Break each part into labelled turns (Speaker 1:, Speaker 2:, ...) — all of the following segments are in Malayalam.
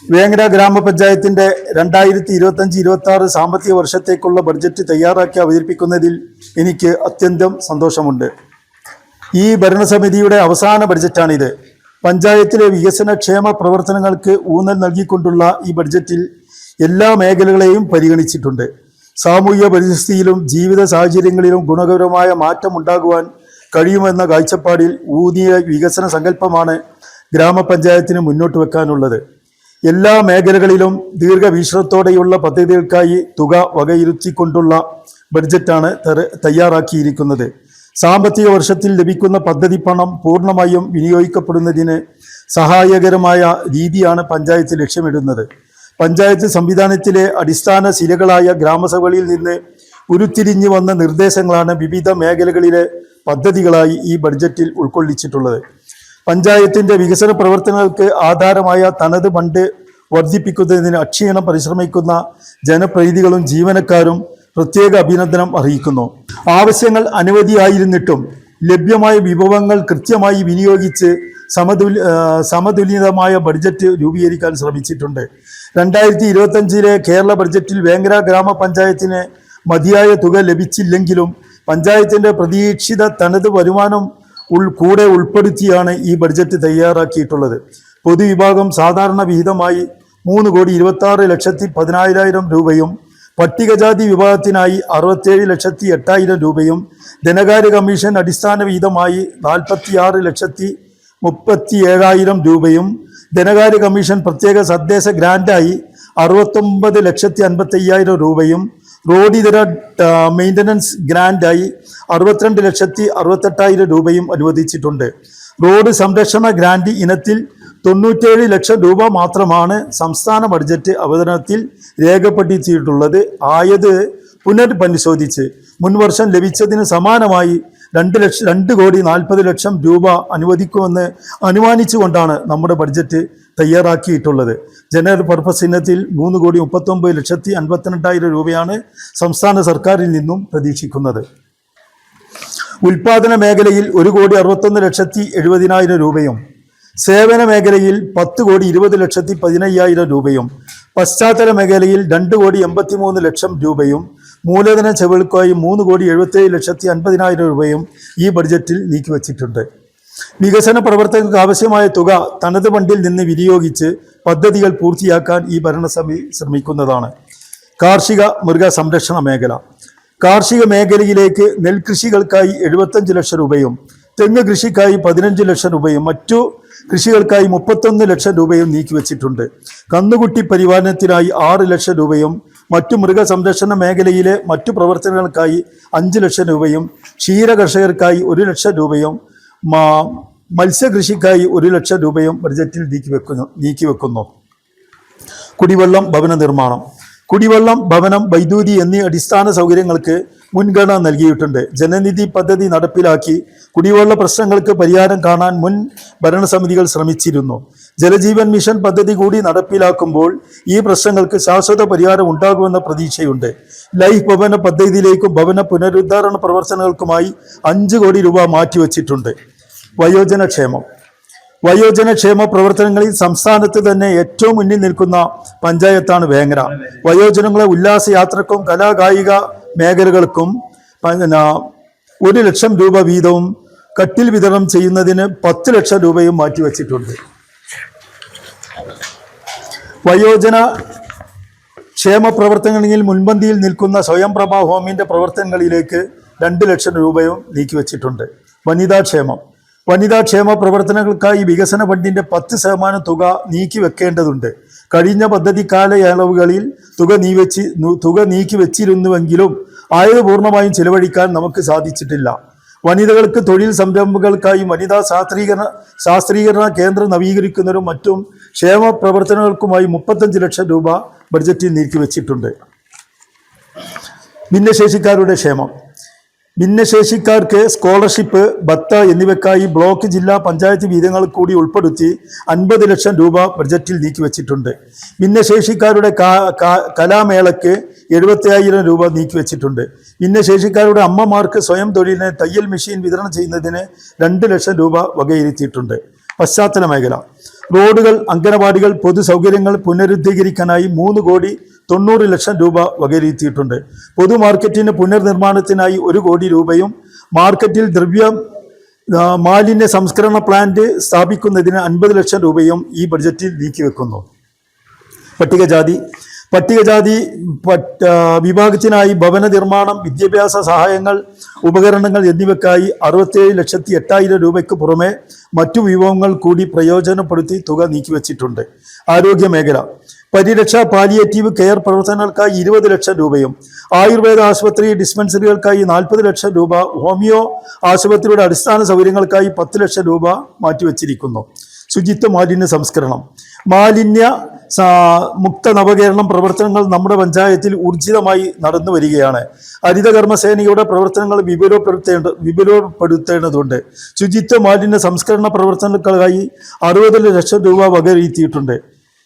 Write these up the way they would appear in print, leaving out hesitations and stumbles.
Speaker 1: വേങ്ങര ഗ്രാമപഞ്ചായത്തിന്റെ 2025-26 സാമ്പത്തിക വർഷത്തേക്കുള്ള ബഡ്ജറ്റ് തയ്യാറാക്കി അവതരിപ്പിക്കുന്നതിൽ എനിക്ക് അത്യന്തം സന്തോഷമുണ്ട്. ഈ ഭരണസമിതിയുടെ അവസാന ബഡ്ജറ്റാണിത്. പഞ്ചായത്തിലെ വികസന ക്ഷേമ പ്രവർത്തനങ്ങൾക്ക് ഊന്നൽ നൽകിക്കൊണ്ടുള്ള ഈ ബഡ്ജറ്റിൽ എല്ലാ മേഖലകളെയും പരിഗണിച്ചിട്ടുണ്ട്. സാമൂഹിക പരിസ്ഥിതിയിലും ജീവിത സാഹചര്യങ്ങളിലും ഗുണകരമായ മാറ്റം ഉണ്ടാകുവാൻ കഴിയുമെന്ന കാഴ്ചപ്പാടിൽ ഊന്നിയ വികസന സങ്കല്പമാണ് ഗ്രാമപഞ്ചായത്തിന് മുന്നോട്ട് വെക്കാനുള്ളത്. എല്ലാ മേഖലകളിലും ദീർഘവീക്ഷണത്തോടെയുള്ള പദ്ധതികൾക്കായി തുക വകയിരുത്തിക്കൊണ്ടുള്ള ബഡ്ജറ്റാണ് തയ്യാറാക്കിയിരിക്കുന്നത്. സാമ്പത്തിക വർഷത്തിൽ ലഭിക്കുന്ന പദ്ധതി പണം പൂർണ്ണമായും വിനിയോഗിക്കപ്പെടുന്നതിന് സഹായകരമായ രീതിയാണ് പഞ്ചായത്ത് ലക്ഷ്യമിടുന്നത്. പഞ്ചായത്ത് സംവിധാനത്തിലെ അടിസ്ഥാന ശിലകളായ ഗ്രാമസഭകളിൽ നിന്ന് ഉരുത്തിരിഞ്ഞു വന്ന നിർദ്ദേശങ്ങളാണ് വിവിധ മേഖലകളിലെ പദ്ധതികളായി ഈ ബഡ്ജറ്റിൽ ഉൾക്കൊള്ളിച്ചിട്ടുള്ളത്. പഞ്ചായത്തിന്റെ വികസന പ്രവർത്തനങ്ങൾക്ക് ആധാരമായ തനത് ഫണ്ട് വർദ്ധിപ്പിക്കുന്നതിന് അക്ഷീണം പരിശ്രമിക്കുന്ന ജനപ്രതിനിധികളും ജീവനക്കാരും പ്രത്യേക അഭിനന്ദനം അറിയിക്കുന്നു. ആവശ്യങ്ങൾ അനവധിയായിരുന്നിട്ടും ലഭ്യമായ വിഭവങ്ങൾ കൃത്യമായി വിനിയോഗിച്ച് സമതുലിതമായ ബഡ്ജറ്റ് രൂപീകരിക്കാൻ ശ്രമിച്ചിട്ടുണ്ട്. 2025 കേരള ബഡ്ജറ്റിൽ വേങ്ങര ഗ്രാമപഞ്ചായത്തിന് മതിയായ തുക ലഭിച്ചില്ലെങ്കിലും പഞ്ചായത്തിന്റെ പ്രതീക്ഷിത തനത് വരുമാനം കൂടെ ഉൾപ്പെടുത്തിയാണ് ഈ ബഡ്ജറ്റ് തയ്യാറാക്കിയിട്ടുള്ളത്. പൊതുവിഭാഗം സാധാരണ വിഹിതമായി 3,26,10,000 രൂപയും പട്ടികജാതി വിഭാഗത്തിനായി 67,08,000 രൂപയും ധനകാര്യ കമ്മീഷൻ അടിസ്ഥാന വിഹിതമായി 46,37,000 രൂപയും ധനകാര്യ കമ്മീഷൻ പ്രത്യേക തദ്ദേശ ഗ്രാന്റായി 69,55,000 രൂപയും റോഡിതര മെയിൻ്റനൻസ് ഗ്രാന്റായി 62,68,000 രൂപയും അനുവദിച്ചിട്ടുണ്ട്. റോഡ് സംരക്ഷണ ഗ്രാന്റ് ഇനത്തിൽ 97 ലക്ഷം രൂപ മാത്രമാണ് സംസ്ഥാന ബഡ്ജറ്റ് അവതരണത്തിൽ രേഖപ്പെടുത്തിയിട്ടുള്ളത്. ആയത് പുനർപരിശോധിച്ച് മുൻവർഷം ലഭിച്ചതിന് സമാനമായി 2,40,00,000 രൂപ അനുവദിക്കുമെന്ന് അനുമാനിച്ചുകൊണ്ടാണ് നമ്മുടെ ബഡ്ജറ്റ് തയ്യാറാക്കിയിട്ടുള്ളത്. ജനറൽ പർപ്പസ് ഇനത്തിൽ 3,39,52,000 രൂപയാണ് സംസ്ഥാന സർക്കാരിൽ നിന്നും പ്രതീക്ഷിക്കുന്നത്. ഉൽപാദന മേഖലയിൽ 1,61,70,000 രൂപയും സേവന മേഖലയിൽ 10,20,15,000 രൂപയും പശ്ചാത്തല മേഖലയിൽ 2,83,00,000 രൂപയും മൂലധന ചെലവുകൾക്കായി 3,77,50,000 രൂപയും ഈ ബഡ്ജറ്റിൽ നീക്കിവച്ചിട്ടുണ്ട്. വികസന പ്രവർത്തനങ്ങൾക്ക് ആവശ്യമായ തുക തനത് ഫണ്ടിൽ നിന്ന് വിനിയോഗിച്ച് പദ്ധതികൾ പൂർത്തിയാക്കാൻ ഈ ഭരണസമിതി ശ്രമിക്കുന്നതാണ്. കാർഷിക മൃഗ സംരക്ഷണ മേഖല. കാർഷിക മേഖലയിലേക്ക് നെൽകൃഷികൾക്കായി 75 ലക്ഷം രൂപയും തെങ്ങ് കൃഷിക്കായി 15 ലക്ഷം രൂപയും മറ്റു കൃഷികൾക്കായി 31 ലക്ഷം രൂപയും നീക്കിവച്ചിട്ടുണ്ട്. കന്നുകുട്ടി പരിപാലനത്തിനായി 6 ലക്ഷം രൂപയും മറ്റു മൃഗസംരക്ഷണ മേഖലയിലെ മറ്റു പ്രവർത്തനങ്ങൾക്കായി 5 ലക്ഷം രൂപയും ക്ഷീര കർഷകർക്കായി 1 ലക്ഷം രൂപയും മത്സ്യകൃഷിക്കായി 1 ലക്ഷം രൂപയും ബഡ്ജറ്റിൽ നീക്കിവെക്കുന്നു. കുടിവെള്ളം, ഭവന നിർമ്മാണം. കുടിവെള്ളം, ഭവനം, വൈദ്യുതി എന്നീ അടിസ്ഥാന സൗകര്യങ്ങൾക്ക് മുൻഗണന നൽകിയിട്ടുണ്ട്. ജലനിധി പദ്ധതി നടപ്പിലാക്കി കുടിവെള്ള പ്രശ്നങ്ങൾക്ക് പരിഹാരം കാണാൻ മുൻ ഭരണസമിതികൾ ശ്രമിച്ചിരുന്നു. ജലജീവൻ മിഷൻ പദ്ധതി കൂടി നടപ്പിലാക്കുമ്പോൾ ഈ പ്രശ്നങ്ങൾക്ക് ശാശ്വത പരിഹാരം ഉണ്ടാകുമെന്ന പ്രതീക്ഷയുണ്ട്. ലൈഫ് ഭവന പദ്ധതിയിലേക്കും ഭവന പുനരുദ്ധാരണ പ്രവർത്തനങ്ങൾക്കുമായി 5 കോടി രൂപ മാറ്റിവെച്ചിട്ടുണ്ട്. വയോജനക്ഷേമം. വയോജനക്ഷേമ പ്രവർത്തനങ്ങളിൽ സംസ്ഥാനത്ത് തന്നെ ഏറ്റവും മുന്നിൽ നിൽക്കുന്ന പഞ്ചായത്താണ് വേങ്ങര. വയോജനങ്ങളെ ഉല്ലാസയാത്രക്കും കലാകായിക മേഖലകൾക്കും 1 ലക്ഷം രൂപ വീതവും കട്ടിൽ വിതരണം ചെയ്യുന്നതിന് 10 ലക്ഷം രൂപയും മാറ്റിവെച്ചിട്ടുണ്ട്. വയോജന ക്ഷേമ പ്രവർത്തനങ്ങളിൽ മുൻപന്തിയിൽ നിൽക്കുന്ന സ്വയംപ്രഭ ഹോമിന്റെ പ്രവർത്തനങ്ങളിലേക്ക് 2 ലക്ഷം രൂപയും നീക്കിവെച്ചിട്ടുണ്ട്. വനിതാക്ഷേമം. വനിതാക്ഷേമ പ്രവർത്തനങ്ങൾക്കായി വികസന ഫണ്ടിന്റെ 10% തുക നീക്കിവെക്കേണ്ടതുണ്ട്. കഴിഞ്ഞ പദ്ധതി കാലയളവുകളിൽ തുക നീക്കിവെച്ചിരുന്നുവെങ്കിലും ആയത് പൂർണ്ണമായും ചിലവഴിക്കാൻ നമുക്ക് സാധിച്ചിട്ടില്ല. വനിതകൾക്ക് തൊഴിൽ സംരംഭങ്ങൾക്കായി വനിതാ ശാസ്ത്രീകരണ കേന്ദ്രം നവീകരിക്കുന്നതിനും മറ്റും ക്ഷേമ പ്രവർത്തനങ്ങൾക്കുമായി 35 ലക്ഷം രൂപ ബഡ്ജറ്റിൽ നീക്കിവെച്ചിട്ടുണ്ട്. ഭിന്നശേഷിക്കാരുടെ ക്ഷേമം. ഭിന്നശേഷിക്കാർക്ക് സ്കോളർഷിപ്പ്, ഭത്ത എന്നിവയ്ക്കായി ബ്ലോക്ക്, ജില്ലാ പഞ്ചായത്ത് വീതങ്ങൾ കൂടി ഉൾപ്പെടുത്തി 50 ലക്ഷം രൂപ ബഡ്ജറ്റിൽ നീക്കിവെച്ചിട്ടുണ്ട്. ഭിന്നശേഷിക്കാരുടെ കലാമേളയ്ക്ക് 75,000 രൂപ നീക്കിവെച്ചിട്ടുണ്ട്. ഭിന്നശേഷിക്കാരുടെ അമ്മമാർക്ക് സ്വയം തൊഴിലിന് തയ്യൽ മെഷീൻ വിതരണം ചെയ്യുന്നതിന് 2 ലക്ഷം രൂപ വകയിരുത്തിയിട്ടുണ്ട്. പശ്ചാത്തല മേഖല. റോഡുകൾ, അംഗനവാടികൾ, പൊതു സൗകര്യങ്ങൾ പുനരുദ്ധീകരിക്കാനായി 3,90,00,000 രൂപ വകയിരുത്തിയിട്ടുണ്ട്. പൊതു മാർക്കറ്റിന് പുനർനിർമ്മാണത്തിനായി 1 കോടി രൂപയും മാർക്കറ്റിൽ മാലിന്യ സംസ്കരണ പ്ലാന്റ് സ്ഥാപിക്കുന്നതിന് 50 ലക്ഷം രൂപയും ഈ ബഡ്ജറ്റിൽ നീക്കിവെക്കുന്നു. പട്ടികജാതി വിഭാഗത്തിനായി ഭവന നിർമ്മാണം, വിദ്യാഭ്യാസ സഹായങ്ങൾ, ഉപകരണങ്ങൾ എന്നിവയ്ക്കായി 67,08,000 രൂപയ്ക്ക് പുറമെ മറ്റു വിഭവങ്ങൾ കൂടി പ്രയോജനപ്പെടുത്തി തുക നീക്കിവെച്ചിട്ടുണ്ട്. ആരോഗ്യമേഖല പരിരക്ഷ, പാലിയേറ്റീവ് കെയർ പ്രവർത്തനങ്ങൾക്കായി 20 ലക്ഷം രൂപയും ആയുർവേദ ആശുപത്രി ഡിസ്പെൻസറികൾക്കായി 40 ലക്ഷം രൂപ, ഹോമിയോ ആശുപത്രിയുടെ അടിസ്ഥാന സൗകര്യങ്ങൾക്കായി 10 ലക്ഷം രൂപ മാറ്റിവെച്ചിരിക്കുന്നു. ശുചിത്വ മാലിന്യ സംസ്കരണം, മാലിന്യ മുക്ത നവകേരളം പ്രവർത്തനങ്ങൾ നമ്മുടെ പഞ്ചായത്തിൽ ഊർജിതമായി നടന്നു വരികയാണ്. ഹരിതകർമ്മസേനയുടെ പ്രവർത്തനങ്ങൾ വിപുലപ്പെടുത്തേണ്ടതുണ്ട്. ശുചിത്വ മാലിന്യ സംസ്കരണ പ്രവർത്തനങ്ങൾക്കായി 60 ലക്ഷം രൂപ വകയിരുത്തിയിട്ടുണ്ട്.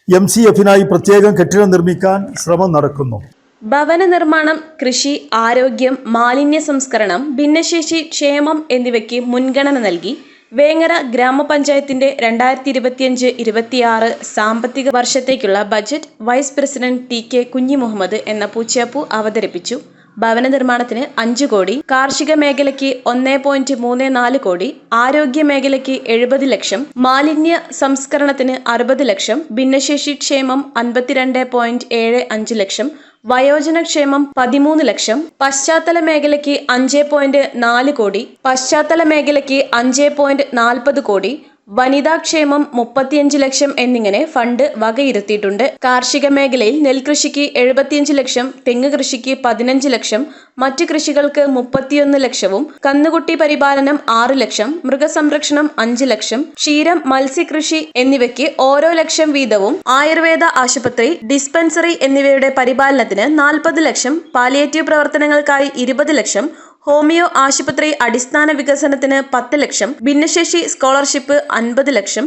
Speaker 1: MCFനായി പ്രത്യേകം കെട്ടിടം നിർമ്മിക്കാൻ ശ്രമം നടക്കുന്നു.
Speaker 2: ഭവന നിർമ്മാണം, കൃഷി, ആരോഗ്യം, മാലിന്യ സംസ്കരണം, ഭിന്നശേഷി ക്ഷേമം എന്നിവയ്ക്ക് മുൻഗണന നൽകി വേങ്ങര ഗ്രാമപഞ്ചായത്തിന്റെ 2025-26 സാമ്പത്തിക വർഷത്തേക്കുള്ള budget vice president TK Kunhimuhammad എന്ന പൂച്ചാപ്പു അവതരിപ്പിച്ചു. ഭവന നിർമ്മാണത്തിന് 5 കോടി, കാർഷിക മേഖലയ്ക്ക് 1.34 കോടി, ആരോഗ്യ മേഖലയ്ക്ക് 70 ലക്ഷം, മാലിന്യ സംസ്കരണത്തിന് 60 ലക്ഷം, ഭിന്നശേഷി ക്ഷേമം 52.75 ലക്ഷം, വയോജനക്ഷേമം 13 ലക്ഷം, പശ്ചാത്തല മേഖലയ്ക്ക് 5.4 കോടി, പശ്ചാത്തല മേഖലയ്ക്ക് 5.40 കോടി, വനിതാക്ഷേമം 35 ലക്ഷം എന്നിങ്ങനെ ഫണ്ട് വകയിരുത്തിയിട്ടുണ്ട്. കാർഷിക മേഖലയിൽ നെൽകൃഷിക്ക് 75 ലക്ഷം, തെങ്ങ് കൃഷിക്ക് 15 ലക്ഷം, മറ്റു കൃഷികൾക്ക് 31 ലക്ഷവും, കന്നുകുട്ടി പരിപാലനം 6 ലക്ഷം, മൃഗസംരക്ഷണം 5 ലക്ഷം, ക്ഷീരം, മത്സ്യകൃഷി എന്നിവയ്ക്ക് ഓരോ ലക്ഷം വീതവും, ആയുർവേദ ആശുപത്രി, ഡിസ്പെൻസറി എന്നിവയുടെ പരിപാലനത്തിന് 40 ലക്ഷം, പാലിയേറ്റീവ് പ്രവർത്തനങ്ങൾക്കായി 20 ലക്ഷം, ഹോമിയോ ആശുപത്രി അടിസ്ഥാന വികസനത്തിന് 10 ലക്ഷം, ഭിന്നശേഷി സ്കോളർഷിപ്പ് 50 ലക്ഷം,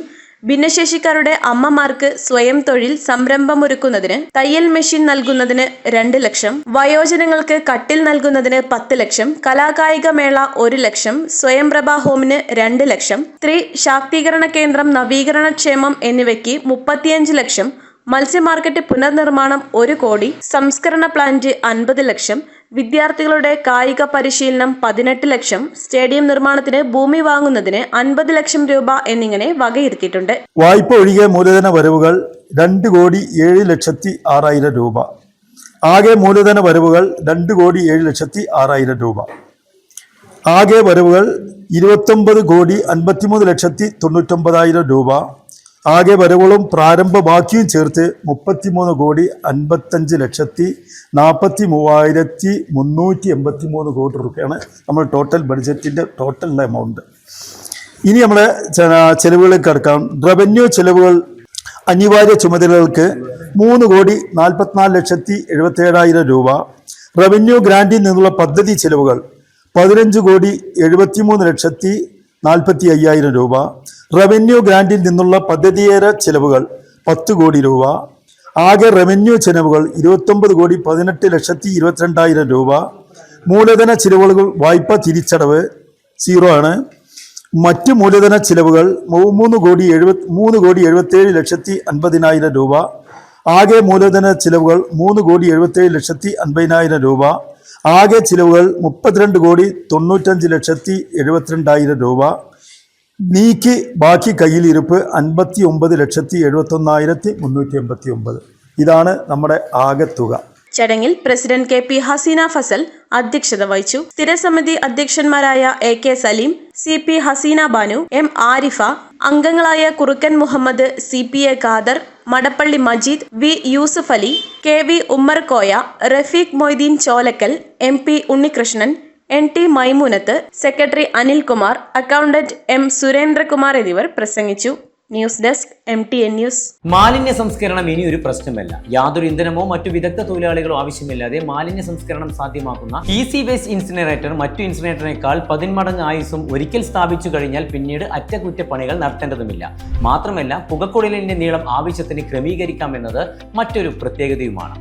Speaker 2: ഭിന്നശേഷിക്കാരുടെ അമ്മമാർക്ക് സ്വയം തൊഴിൽ സംരംഭമൊരുക്കുന്നതിന് തയ്യൽ മെഷീൻ നൽകുന്നതിന് 2 ലക്ഷം, വയോജനങ്ങൾക്ക് കട്ടിൽ നൽകുന്നതിന് 10 ലക്ഷം, കലാകായിക മേള 1 ലക്ഷം, സ്വയംപ്രഭ ഹോമിന് 2 ലക്ഷം, സ്ത്രീ ശാക്തീകരണ കേന്ദ്രം, നവീകരണ ക്ഷേമം എന്നിവയ്ക്ക് 35 ലക്ഷം, മത്സ്യ മാർക്കറ്റ് പുനർനിർമ്മാണം 1 കോടി, സംസ്കരണ പ്ലാന്റ് 50 ലക്ഷം, വിദ്യാർത്ഥികളുടെ കായിക പരിശീലനം 18 ലക്ഷം, സ്റ്റേഡിയം നിർമ്മാണത്തിന് ഭൂമി വാങ്ങുന്നതിന് 50 ലക്ഷം രൂപ എന്നിങ്ങനെ വകയിരുത്തിയിട്ടുണ്ട്.
Speaker 1: വായ്പ ഒഴികെ മൂലധന വരവുകൾ 2,07,06,000 രൂപ. ആകെ മൂലധന വരവുകൾ 2,07,06,000 രൂപ. ആകെ വരവുകൾ 29,53,99,000 രൂപ. ആകെ വരവുകളും പ്രാരംഭ ബാക്കിയും ചേർത്ത് 33,40,43,383 കോടി രൂപയാണ് നമ്മൾ ടോട്ടൽ ബഡ്ജറ്റിൻ്റെ ടോട്ടൽ എമൗണ്ട്. ഇനി നമ്മളെ ചെലവുകളിലേക്ക് കടക്കാം. റവന്യൂ ചെലവുകൾ അനിവാര്യ ചുമതലകൾക്ക് 3,44,77,000 രൂപ. റവന്യൂ ഗ്രാന്റിൽ നിന്നുള്ള പദ്ധതി ചെലവുകൾ 15,73,45,000 രൂപ. റവന്യൂ ഗ്രാന്റിൽ നിന്നുള്ള പദ്ധതിയേതര ചെലവുകൾ 10 കോടി രൂപ. ആകെ റവന്യൂ ചെലവുകൾ 29,18,22,000 രൂപ. മൂലധന ചിലവുകൾ വായ്പ തിരിച്ചടവ് 0 ആണ്. മറ്റ് മൂലധന ചിലവുകൾ 3,77,50,000 രൂപ. ആകെ മൂലധന ചിലവുകൾ 3,77,50,000 രൂപ. ആകെ ചിലവുകൾ 32,95,72,000 രൂപ. നീക്കി ബാക്കി കയ്യിലിരിപ്പ് 59,71,389. ഇതാണ് നമ്മുടെ ആകെ തുക.
Speaker 2: ചടങ്ങിൽ പ്രസിഡന്റ് KP ഹസീന ഫസൽ അധ്യക്ഷത വഹിച്ചു. സ്ഥിരസമിതി അധ്യക്ഷന്മാരായ AK Saleem, CP Hasina Banu, M Arifa, അംഗങ്ങളായ Kurukkan Muhammad, CPA Khader, Madappally Majeed, V Yusuf Ali, KV Ummer Koya, Rafeeq Moideen Cholakkal, MP Unnikrishnan, NT Maimoonath, secretary Anilkumar, accountant M Surendrakumar എന്നിവർ പ്രസംഗിച്ചു. News desk MTN news.
Speaker 3: മാലിന്യ സംസ്കരണം ഇനി ഒരു പ്രശ്നമല്ല. യാതൊരു ഇന്ധനമോ മറ്റു വിദഗ്ധ തൊഴിലാളികളോ ആവശ്യമില്ലാതെ മാലിന്യ സംസ്കരണം സാധ്യമാക്കുന്ന ഈസി വേസ്റ്റ് ഇൻസിനറേറ്റർ മറ്റു ഇൻസിനറേറ്ററിനേക്കാൾ 10 മടങ്ങ് ആയുസ്സും ഒരിക്കൽ സ്ഥാപിച്ചു കഴിഞ്ഞാൽ പിന്നീട് അറ്റകുറ്റപ്പണികൾ നടത്തേണ്ടതുമില്ല. മാത്രമല്ല, പുകക്കുഴലിന്റെ നീളം ആവശ്യത്തിന് ക്രമീകരിക്കാമെന്നത് മറ്റൊരു പ്രത്യേകതയുമാണ്.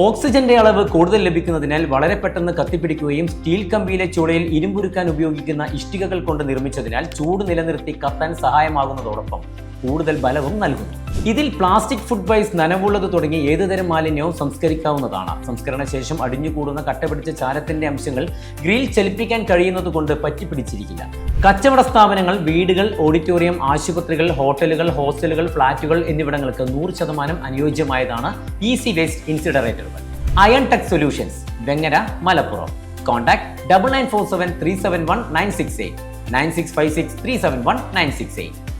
Speaker 3: ഓക്സിജന്റെ അളവ് കൂടുതൽ ലഭിക്കുന്നതിനാൽ വളരെ പെട്ടെന്ന് കത്തിപ്പിടിക്കുകയും സ്റ്റീൽ കമ്പിയിലെ ചുളയിൽ ഇരുമ്പുരുക്കാൻ ഉപയോഗിക്കുന്ന ഇഷ്ടികകൾ കൊണ്ട് നിർമ്മിച്ചതിനാൽ ചൂട് നിലനിർത്തി കത്താൻ സഹായമാകുന്നതോടൊപ്പം കൂടുതൽ ബലവും നൽകുന്നു. ഇതിൽ പ്ലാസ്റ്റിക്, ഫുഡ് വേസ്റ്റ്, നനവുള്ളത് തുടങ്ങി ഏതുതരം മാലിന്യവും സംസ്കരിക്കാവുന്നതാണ്. സംസ്കരണ ശേഷം അടിഞ്ഞുകൂടുന്ന കട്ടപിടിച്ച ചാരത്തിന്റെ അംശങ്ങൾ ഗ്രിൽ ചലിപ്പിക്കാൻ കഴിയുന്നത് കൊണ്ട് പറ്റിപ്പിടിച്ചിരിക്കില്ല. കച്ചവട സ്ഥാപനങ്ങൾ, വീടുകൾ, ഓഡിറ്റോറിയം, ആശുപത്രികൾ, ഹോട്ടലുകൾ, ഹോസ്റ്റലുകൾ, ഫ്ളാറ്റുകൾ എന്നിവിടങ്ങൾക്ക് 100% അനുയോജ്യമായതാണ് ഈസി വേസ്റ്റ് ഇൻസിനറേറ്ററുകൾ. Iron tech solutions, Vengara, Malappuram. Contact 9947 371 968 9656 371 968.